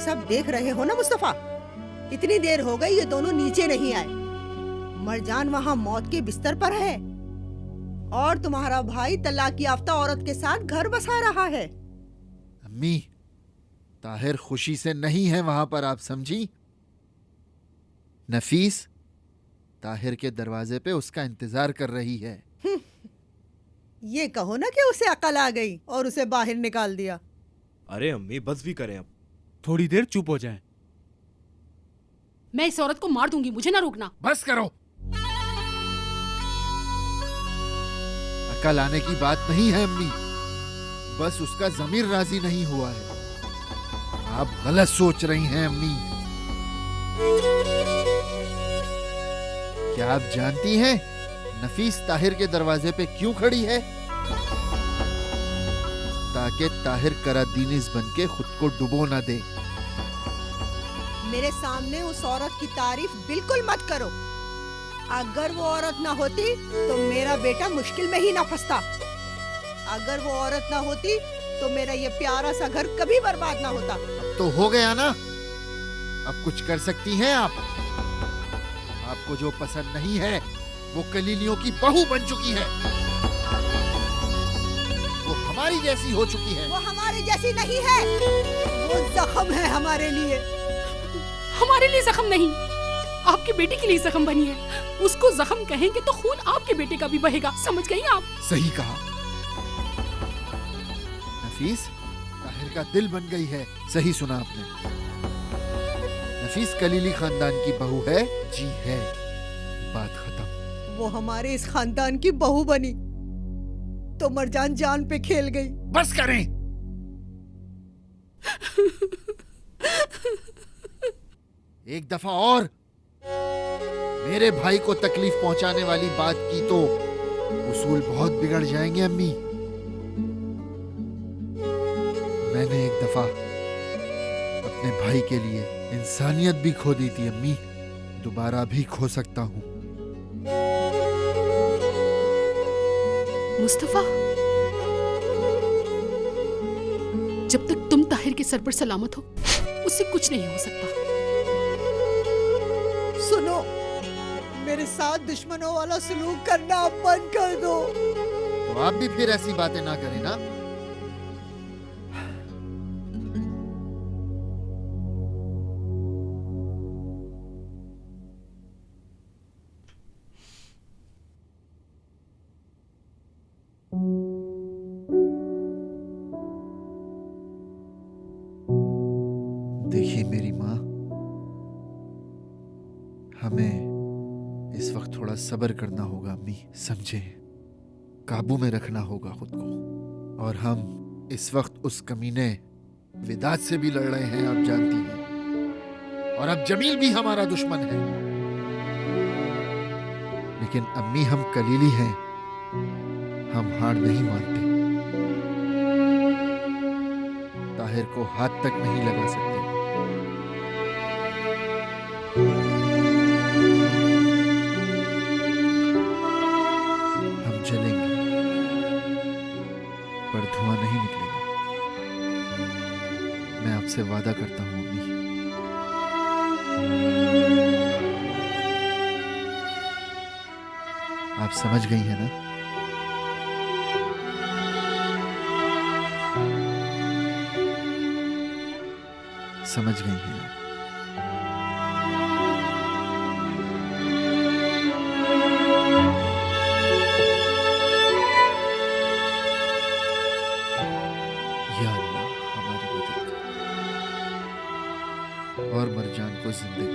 सब देख रहे हो ना मुस्तफा, इतनी देर हो गई ये दोनों नीचे नहीं आए। मरजान वहाँ मौत के बिस्तर पर है और तुम्हारा भाई तलाक याफ्ता औरत के साथ घर बसा रहा है। अम्मी, ताहिर खुशी से नहीं है वहां पर, आप समझी। नफीस ताहिर के दरवाजे पे उसका इंतजार कर रही है। ये कहो ना कि उसे अकल आ गई और उसे बाहर निकाल दिया। अरे अम्मी बस भी करें अब, थोड़ी देर चुप हो जाएं। मैं इस औरत को मार दूंगी, मुझे ना रोकना। बस करो। अकल आने की बात नहीं है अम्मी, बस उसका जमीर राजी नहीं हुआ है। आप गलत सोच रही हैं अम्मी। क्या आप जानती हैं नफीस ताहिर के दरवाजे पे क्यों खड़ी है? ताकि ताहिर करादीनिस बन के खुद को डुबो ना दे। मेरे सामने उस औरत की तारीफ बिल्कुल मत करो। अगर वो औरत ना होती तो मेरा बेटा मुश्किल में ही ना फंसता। अगर वो औरत ना होती तो मेरा ये प्यारा सा घर कभी बर्बाद ना होता। अब तो हो गया ना, अब कुछ कर सकती हैं आप। आपको जो पसंद नहीं है वो कलीलियों की बहू बन चुकी है। वो हमारी जैसी हो चुकी है। वो हमारी जैसी नहीं है, वो जख्म है हमारे लिए। हमारे लिए जख्म नहीं, आपके बेटे के लिए जख्म बनी है। उसको जख्म कहेंगे तो खून आपके बेटे का भी बहेगा, समझ गई आप? सही कहा। नफीस ताहिर का दिल बन गई है। सही सुना आपने। नफीस कलीली खानदान की बहू है। जी है, बात खत्म। वो हमारे इस खानदान की बहू बनी तो मरजान जान पे खेल गई। बस करें। एक दफा और मेरे भाई को तकलीफ पहुंचाने वाली बात की तो उसूल बहुत बिगड़ जाएंगे अम्मी। मैंने एक दफा अपने भाई के लिए इंसानियत भी खो दी थी अम्मी, दोबारा भी खो सकता हूं। मुस्तफा, जब तक तुम ताहिर के सर पर सलामत हो उससे कुछ नहीं हो सकता। सुनो, मेरे साथ दुश्मनों वाला सलूक करना बंद कर दो। तो आप भी फिर ऐसी बातें ना करें ना। देखिए मेरी माँ, हमें इस वक्त थोड़ा सब्र करना होगा अम्मी, समझे। काबू में रखना होगा खुद को। और हम इस वक्त उस कमीने विदात से भी लड़ रहे हैं, आप जानती हैं। और अब जमील भी हमारा दुश्मन है। लेकिन अम्मी, हम कलीली हैं, हम हार नहीं मानते। ताहिर को हाथ तक नहीं लगा सकते। हम जलेंगे पर धुआं नहीं निकलेगा। मैं आपसे वादा करता हूं अम्मी। आप समझ गई हैं ना? समझ गई हैं आप? या अल्लाह, हमारी मदद कर और मरजान को जिंदगी